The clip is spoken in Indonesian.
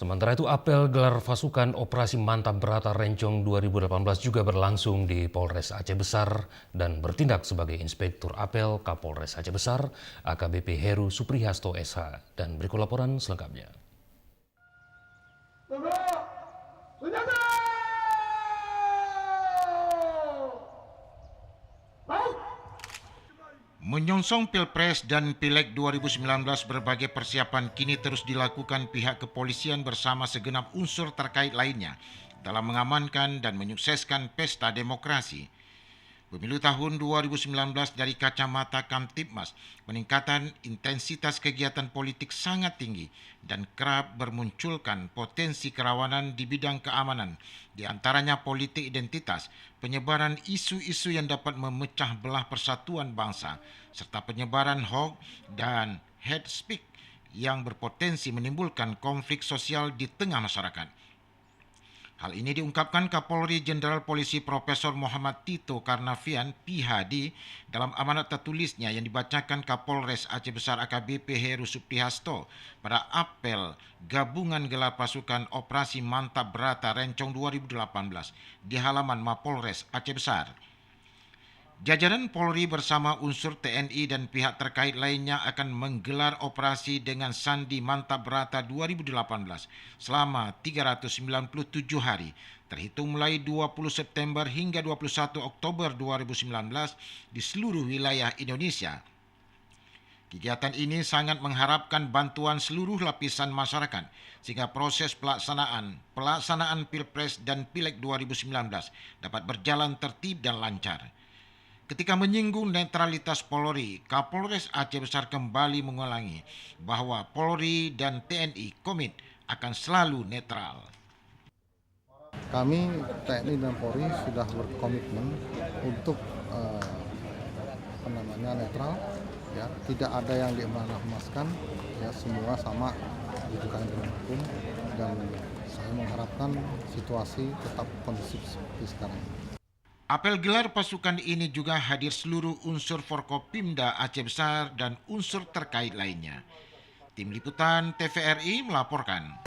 Sementara itu apel gelar pasukan Operasi Mantap Berata Rencong 2018 juga berlangsung di Polres Aceh Besar dan bertindak sebagai Inspektur Apel Kapolres Aceh Besar AKBP Heru Suprihasto SH. Dan berikut laporan selengkapnya. Menyongsong Pilpres dan Pileg 2019, berbagai persiapan kini terus dilakukan pihak kepolisian bersama segenap unsur terkait lainnya dalam mengamankan dan menyukseskan pesta demokrasi. Pemilu tahun 2019 dari kacamata Kamtibmas, peningkatan intensitas kegiatan politik sangat tinggi dan kerap bermunculkan potensi kerawanan di bidang keamanan, di antaranya politik identitas, penyebaran isu-isu yang dapat memecah belah persatuan bangsa, serta penyebaran hoax dan hate speech yang berpotensi menimbulkan konflik sosial di tengah masyarakat. Hal ini diungkapkan Kapolri Jenderal Polisi Profesor Muhammad Tito Karnavian (PhD) dalam amanat tertulisnya yang dibacakan Kapolres Aceh Besar AKBP Heru Suprihasto pada apel Gabungan Gelar Pasukan Operasi Mantap Berata Rencong 2018 di halaman Mapolres Aceh Besar. Jajaran Polri bersama unsur TNI dan pihak terkait lainnya akan menggelar operasi dengan Sandi Mantap Berata 2018 selama 397 hari, terhitung mulai 20 September hingga 21 Oktober 2019 di seluruh wilayah Indonesia. Kegiatan ini sangat mengharapkan bantuan seluruh lapisan masyarakat sehingga proses pelaksanaan Pilpres dan Pileg 2019 dapat berjalan tertib dan lancar. Ketika menyinggung netralitas Polri, Kapolres Aceh Besar kembali mengulangi bahwa Polri dan TNI komit akan selalu netral. Kami TNI dan Polri sudah berkomitmen untuk netral, ya, tidak ada yang diemas-emaskan, ya, semua sama kedudukan hukum, dan saya mengharapkan situasi tetap kondusif seperti sekarang. Apel gelar pasukan ini juga hadir seluruh unsur Forkopimda Aceh Besar dan unsur terkait lainnya. Tim Liputan TVRI melaporkan.